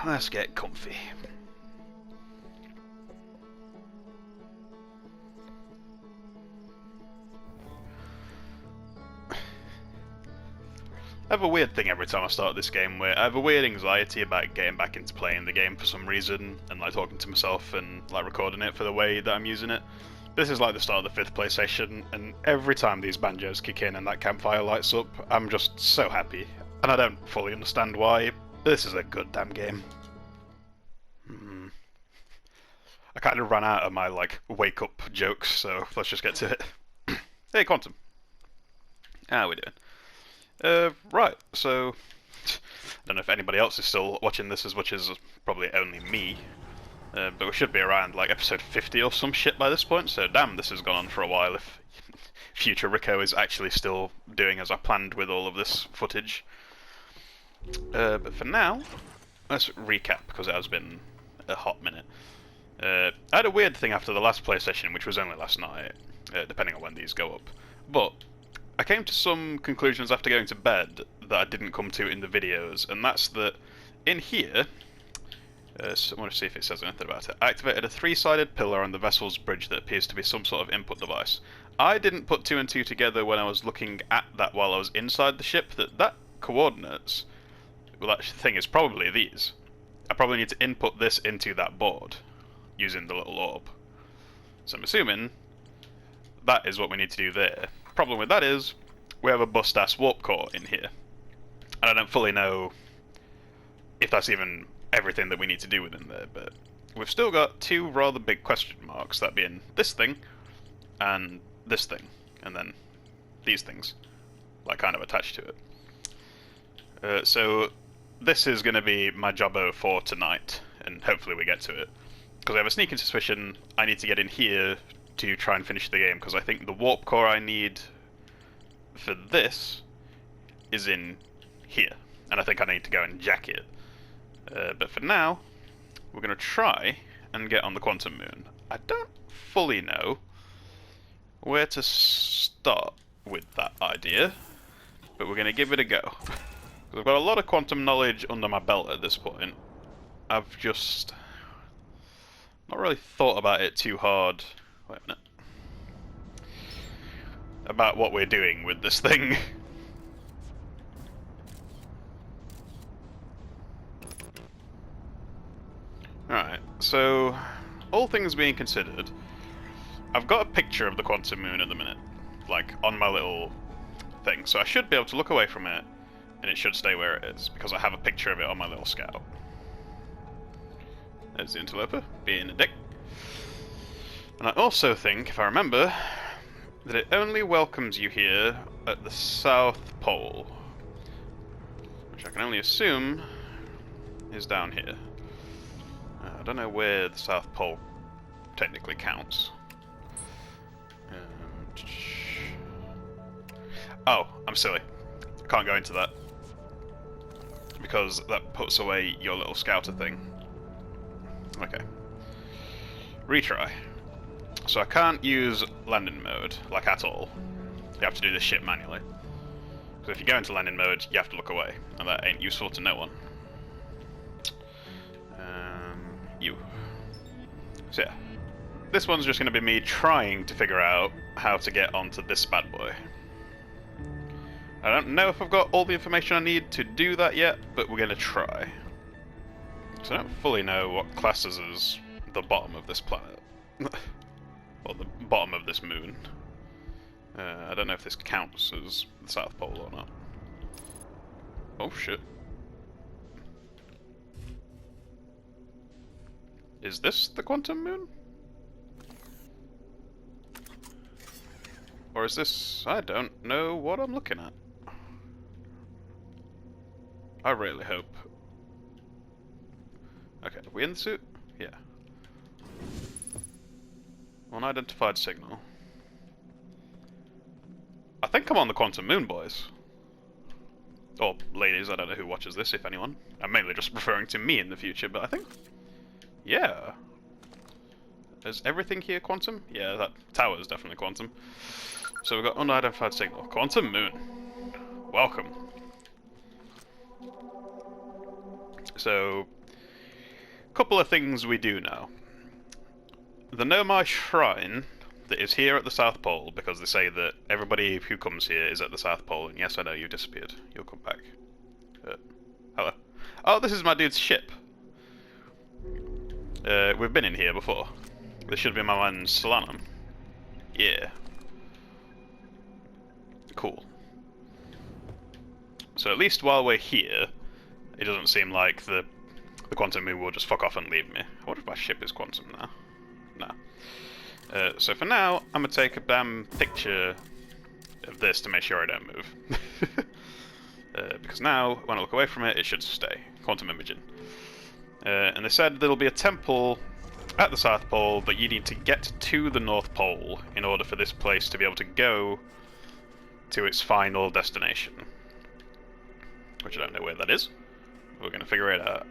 let's get comfy. I have a weird thing every time I start this game where I have a weird anxiety about getting back into playing the game for some reason and like talking to myself and like recording it for the way that I'm using it. This is like the start of the 5th PlayStation, and every time these banjos kick in and that campfire lights up, I'm just so happy. And I don't fully understand why. This is a good damn game. I kind of ran out of my like wake up jokes, so let's just get to it. Hey, Quantum. How are we doing? Right, so I don't know if anybody else is still watching this as much as probably only me, but we should be around like episode 50 or some shit by this point, so damn, this has gone on for a while if future Rico is actually still doing as I planned with all of this footage. But for now, let's recap, because it has been a hot minute. I had a weird thing after the last PlayStation, which was only last night, depending on when these go up, but I came to some conclusions after going to bed that I didn't come to in the videos, and that's that in here, so I want to see if it says anything about it. I activated a 3-sided pillar on the vessel's bridge that appears to be some sort of input device. I didn't put 2 and 2 together when I was looking at that while I was inside the ship, that coordinates, well, that thing is probably these. I probably need to input this into that board using the little orb. So I'm assuming that is what we need to do there. Problem with that is, we have a bust-ass warp core in here. And I don't fully know if that's even everything that we need to do within there, but we've still got 2 rather big question marks, that being this thing, and this thing, and then these things, like kind of attached to it. So this is going to be my jobbo for tonight, and hopefully we get to it. Because I have a sneaking suspicion I need to get in here to try and finish the game, because I think the warp core I need for this is in here, and I think I need to go and jack it. But for now, we're going to try and get on the Quantum Moon. I don't fully know where to start with that idea, but we're going to give it a go. I've got a lot of quantum knowledge under my belt at this point. I've just not really thought about it too hard. Wait a minute. About what we're doing with this thing. Alright, so all things being considered, I've got a picture of the Quantum Moon at the minute, like on my little thing, so I should be able to look away from it and it should stay where it is, because I have a picture of it on my little scout. There's the interloper, being a dick. And I also think, if I remember, that it only welcomes you here at the South Pole, which I can only assume is down here. I don't know where the South Pole technically counts. Oh, I'm silly. Can't go into that, because that puts away your little scouter thing. Okay. Retry. So I can't use landing mode, like at all. You have to do this shit manually. Because if you go into landing mode, you have to look away, and that ain't useful to no one. You. So yeah. This one's just going to be me trying to figure out how to get onto this bad boy. I don't know if I've got all the information I need to do that yet, but we're going to try. So I don't fully know what classes as the bottom of this planet. Or the bottom of this moon. I don't know if this counts as the South Pole or not. Oh shit. Is this the Quantum Moon? Or is this... I don't know what I'm looking at. I really hope. Okay, are we in the suit? Yeah. Unidentified signal. I think I'm on the Quantum Moon, boys. Or ladies, I don't know who watches this, if anyone. I'm mainly just referring to me in the future, but I think... Yeah. Is everything here quantum? Yeah, that tower is definitely quantum. So we've got unidentified signal. Quantum Moon. Welcome. So, couple of things we do know. The Nomai Shrine that is here at the South Pole, because they say that everybody who comes here is at the South Pole, and yes, I know, you've disappeared. You'll come back. Hello. Oh, this is my dude's ship. We've been in here before. This should be my man Solanum. Yeah. Cool. So at least while we're here, it doesn't seem like the Quantum Moon will just fuck off and leave me. I wonder if my ship is quantum now. No. So for now, I'm gonna take a damn picture of this to make sure I don't move. Because now, when I look away from it, it should stay. Quantum imaging. And they said there'll be a temple at the South Pole, but you need to get to the North Pole in order for this place to be able to go to its final destination. Which I don't know where that is. We're going to figure it out.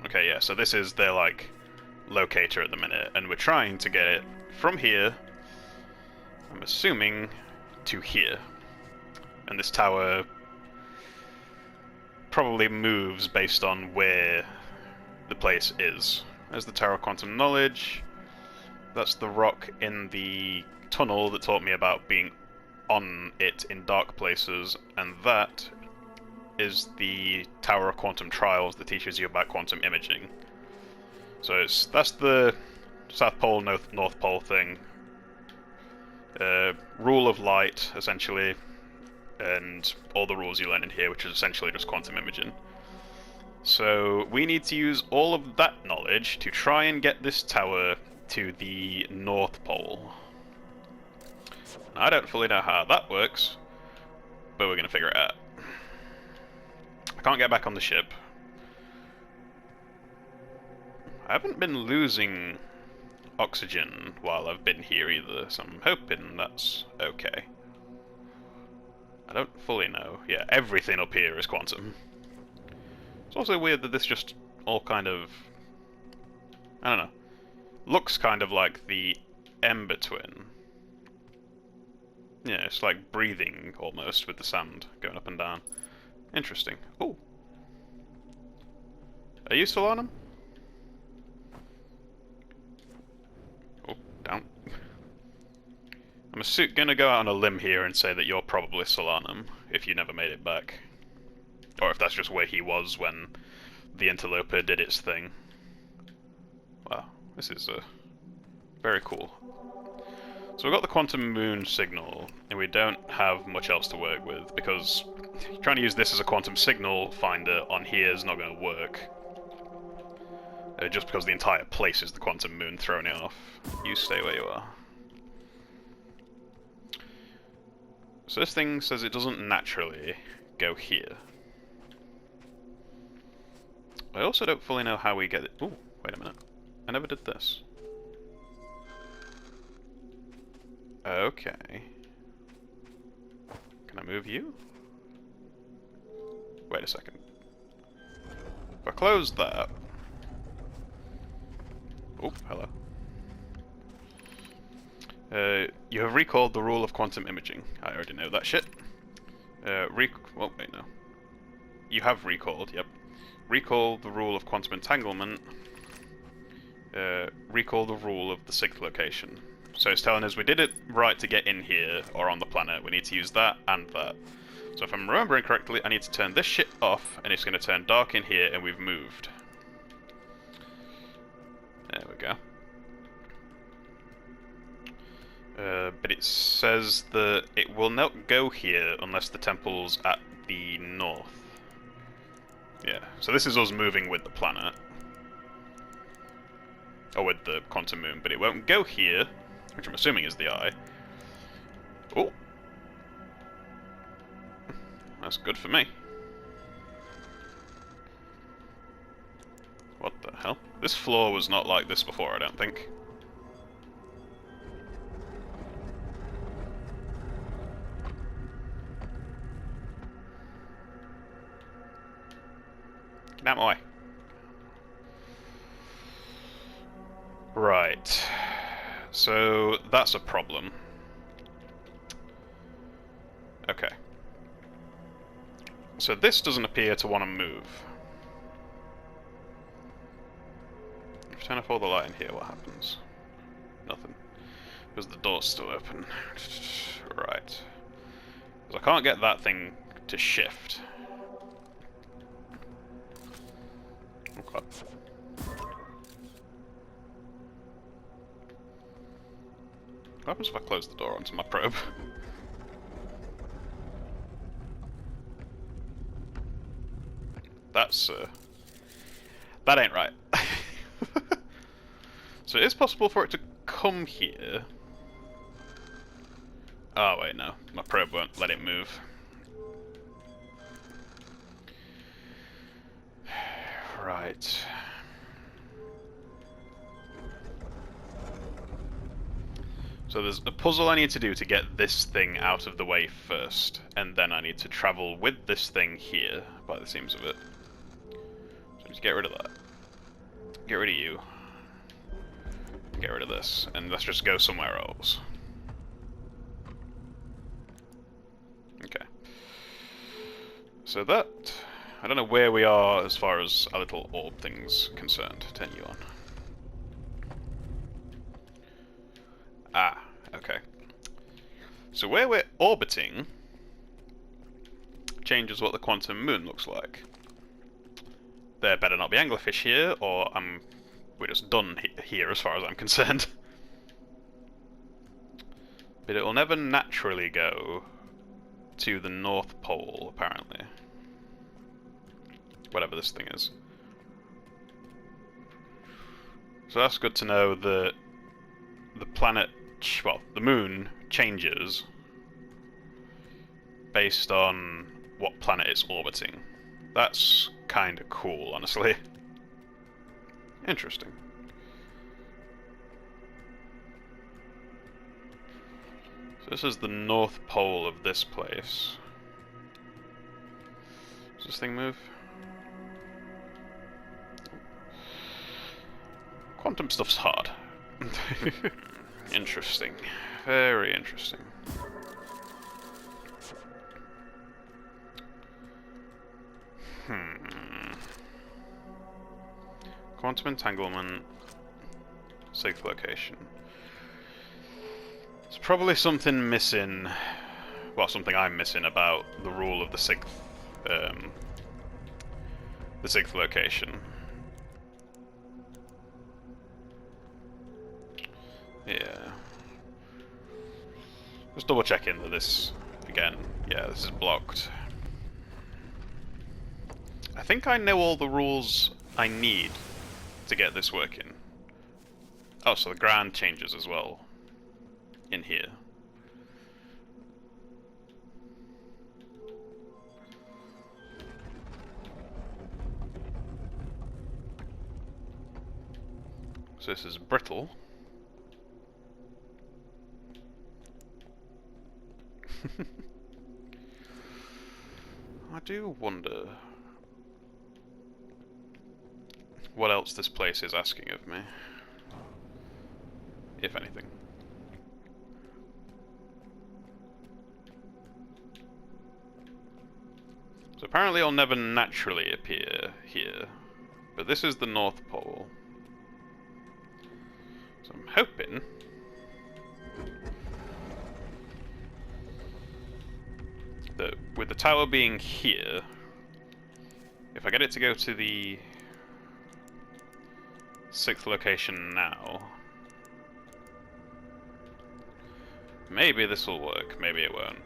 Okay, yeah, so this is their, like, locator at the minute, and we're trying to get it from here, I'm assuming, to here. And this tower probably moves based on where the place is. There's the Tower of Quantum Knowledge. That's the rock in the tunnel that taught me about being on it in dark places, and that is the Tower of Quantum Trials that teaches you about quantum imaging. So that's the South Pole, North Pole thing. Rule of light, essentially, and all the rules you learn in here, which is essentially just quantum imaging. So we need to use all of that knowledge to try and get this tower to the North Pole. I don't fully know how that works, but we're going to figure it out. I can't get back on the ship. I haven't been losing oxygen while I've been here either, so I'm hoping that's okay. I don't fully know. Yeah, everything up here is quantum. It's also weird that this just all kind of... I don't know. Looks kind of like the Ember Twin. Yeah, it's like breathing almost with the sand going up and down. Interesting. Oh. Are you still on him? Oh, down. I'm gonna go out on a limb here and say that you're probably Solanum, if you never made it back. Or if that's just where he was when the interloper did its thing. Wow, this is very cool. So we've got the Quantum Moon signal, and we don't have much else to work with, because trying to use this as a quantum signal finder on here is not going to work. Just because the entire place is the Quantum Moon throwing it off. You stay where you are. So this thing says it doesn't naturally go here. I also don't fully know how we get it. Ooh, wait a minute. I never did this. Okay. Can I move you? Wait a second. If I close that... Oh, hello. You have recalled the rule of quantum imaging. I already know that shit. Oh, wait, no. You have recalled, yep. Recall the rule of quantum entanglement. Recall the rule of the sixth location. So it's telling us we did it right to get in here, or on the planet. We need to use that and that. So if I'm remembering correctly, I need to turn this shit off, and it's going to turn dark in here, and we've moved. There we go. But it says that it will not go here unless the temple's at the north. Yeah, so this is us moving with the planet. Or with the Quantum Moon, but it won't go here, which I'm assuming is the eye. Oh! That's good for me. What the hell? This floor was not like this before, I don't think. Get out of my way. Right. So, that's a problem. Okay. So this doesn't appear to want to move. If you turn off all the light in here, what happens? Nothing. Because the door's still open. Right. Because I can't get that thing to shift. Okay. What happens if I close the door onto my probe? That's, that ain't right. So it is possible for it to come here. Oh wait, no. My probe won't let it move. Right. So there's a puzzle I need to do to get this thing out of the way first, and then I need to travel with this thing here, by the seams of it. So just get rid of that. Get rid of you. Get rid of this, and let's just go somewhere else. Okay. So that... I don't know where we are as far as our little orb thing's concerned. Turn you on. Ah, okay. So where we're orbiting changes what the quantum moon looks like. There better not be anglerfish here, or we're just done here as far as I'm concerned. But it will never naturally go to the North Pole, apparently. Whatever this thing is. So that's good to know that the planet, well, the moon changes based on what planet it's orbiting. That's kind of cool, honestly. Interesting. So this is the North Pole of this place. Does this thing move? Quantum stuff's hard. Interesting. Very interesting. Quantum entanglement. Sixth location. There's probably something missing. Well, something I'm missing about the rule of the sixth location. Yeah. Just double checking that this, again, yeah, this is blocked. I think I know all the rules I need to get this working. Oh, so the ground changes as well in here. So this is brittle. I do wonder what else this place is asking of me, if anything. So apparently it'll never naturally appear here, but this is the North Pole. So I'm hoping that with the tower being here, if I get it to go to the sixth location now, maybe this will work, maybe it won't.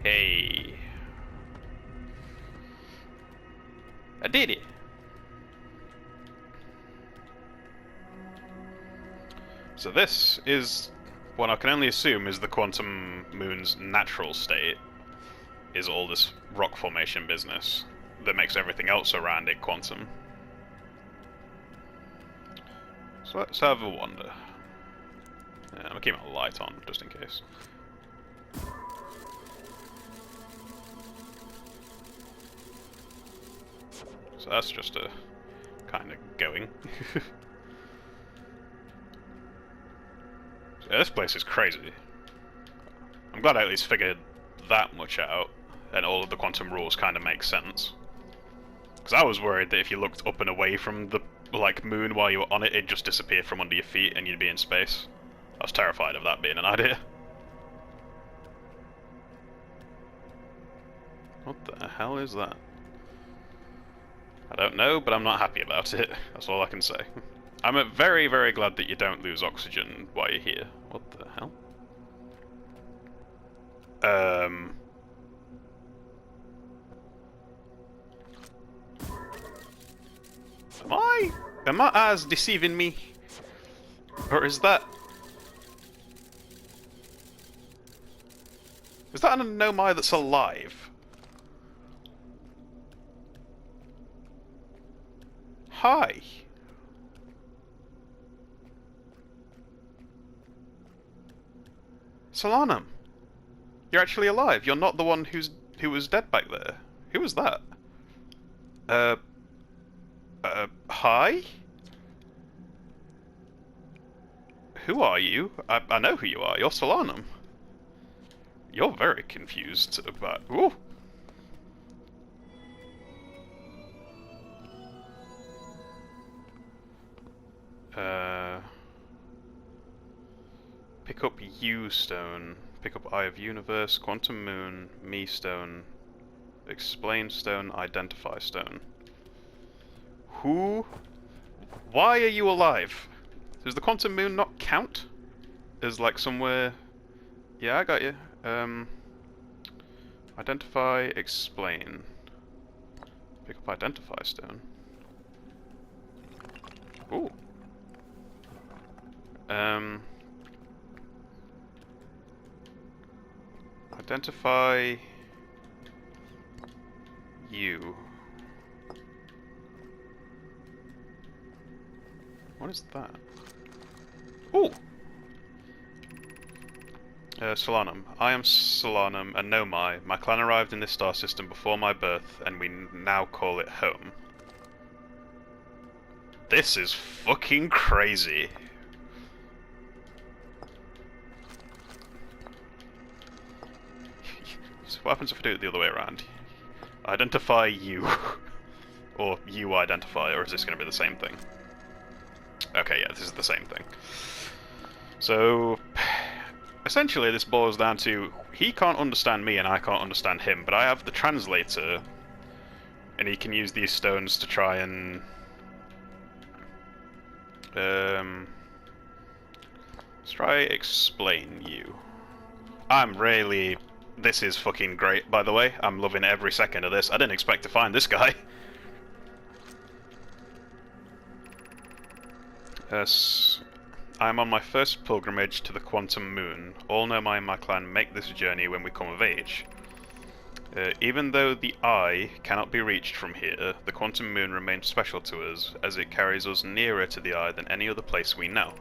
Hey. I did it! So this is what I can only assume is the quantum moon's natural state, is all this rock formation business that makes everything else around it quantum. So let's have a wander. Yeah, I'm gonna keep my light on, just in case. So that's just a kind of going. Yeah, this place is crazy. I'm glad I at least figured that much out, and all of the quantum rules kind of make sense. Because I was worried that if you looked up and away from the like moon while you were on it, it'd just disappear from under your feet and you'd be in space. I was terrified of that being an idea. What the hell is that? I don't know, but I'm not happy about it. That's all I can say. I'm very, very glad that you don't lose oxygen while you're here. What the hell? Am my eyes deceiving me? Or is that an Anomai that's alive? Hi. Solanum. You're actually alive. You're not the one who was dead back there. Who was that? Hi? Who are you? I know who you are. You're Solanum. You're very confused about... Ooh! Pick up U stone. Pick up Eye of Universe, Quantum Moon, Me stone, Explain stone, Identify stone. Who? Why are you alive? Does the Quantum Moon not count? Is like somewhere... Yeah, I got you. Identify, Explain. Pick up Identify stone. Ooh. Identify you. What is that? Ooh! Solanum. I am Solanum, and Nomai. My clan arrived in this star system before my birth, and we now call it home. This is fucking crazy. So what happens if I do it the other way around? Identify you. Or you identify, or is this going to be the same thing? Okay, yeah, this is the same thing. So, essentially this boils down to, he can't understand me and I can't understand him, but I have the translator, and he can use these stones to try and... let's try explain you. This is fucking great, by the way. I'm loving every second of this. I didn't expect to find this guy. I'm on my first pilgrimage to the Quantum Moon. All Nomai in my clan make this journey when we come of age. Even though the Eye cannot be reached from here, the Quantum Moon remains special to us, as it carries us nearer to the Eye than any other place we know.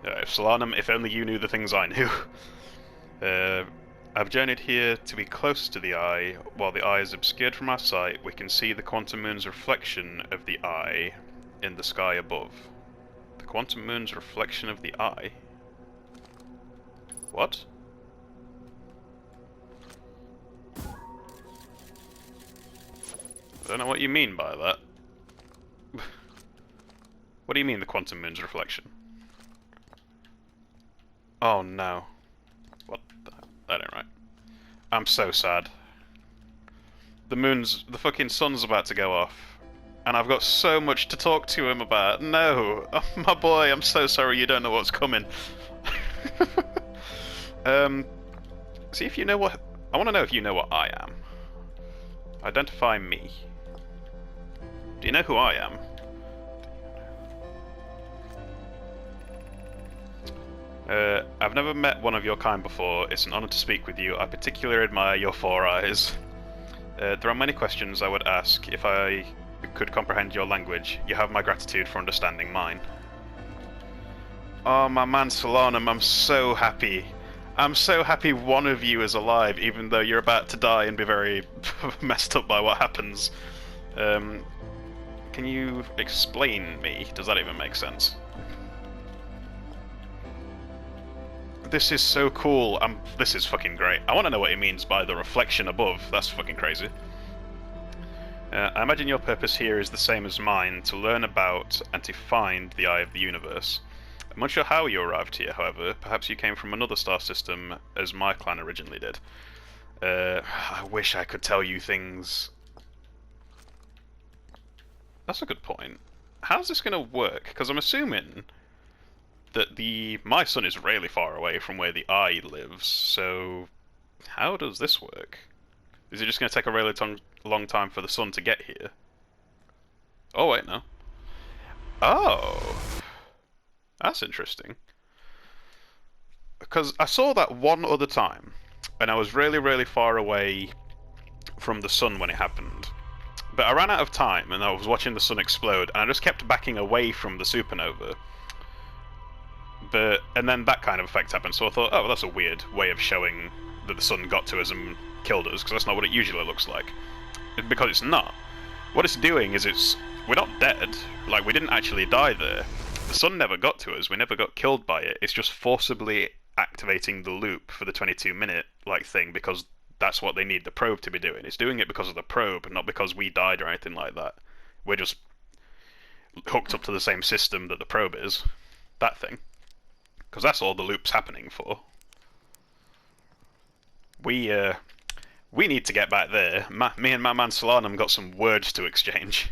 Solanum, if only you knew the things I knew. I've journeyed here to be close to the Eye. While the Eye is obscured from our sight, we can see the Quantum Moon's reflection of the Eye in the sky above. The Quantum Moon's reflection of the Eye? What? I don't know what you mean by that. What do you mean, the Quantum Moon's reflection? Oh no. What the... That ain't right. I'm so sad. The fucking sun's about to go off. And I've got so much to talk to him about. No! Oh, my boy, I'm so sorry you don't know what's coming. See if you know what... I want to know if you know what I am. Identify me. Do you know who I am? I've never met one of your kind before. It's an honor to speak with you. I particularly admire your 4 eyes. There are many questions I would ask if I could comprehend your language. You have my gratitude for understanding mine. Oh, my man Solanum, I'm so happy. I'm so happy one of you is alive, even though you're about to die and be very messed up by what happens. Can you explain me? Does that even make sense? This is so cool. This is fucking great. I want to know what he means by the reflection above. That's fucking crazy. I imagine your purpose here is the same as mine, to learn about and to find the Eye of the Universe. I'm not sure how you arrived here, however. Perhaps you came from another star system, as my clan originally did. I wish I could tell you things. That's a good point. How's this going to work? Because I'm assuming that my sun is really far away from where the Eye lives, so how does this work? Is it just going to take a really long time for the sun to get here? Oh, wait, no. Oh, that's interesting. Because I saw that one other time, and I was really, really far away from the sun when it happened. But I ran out of time, and I was watching the sun explode, and I just kept backing away from the supernova. And then that kind of effect happened, so I thought, oh, well, that's a weird way of showing that the sun got to us and killed us, because that's not what it usually looks like. Because it's not. What it's doing is we're not dead, like, we didn't actually die there. The sun never got to us, we never got killed by it, it's just forcibly activating the loop for the 22-minute, like, thing, because that's what they need the probe to be doing. It's doing it because of the probe, not because we died or anything like that. We're just hooked up to the same system that the probe is. That thing. Because that's all the loop's happening for. We need to get back there. Me and my man Solanum got some words to exchange.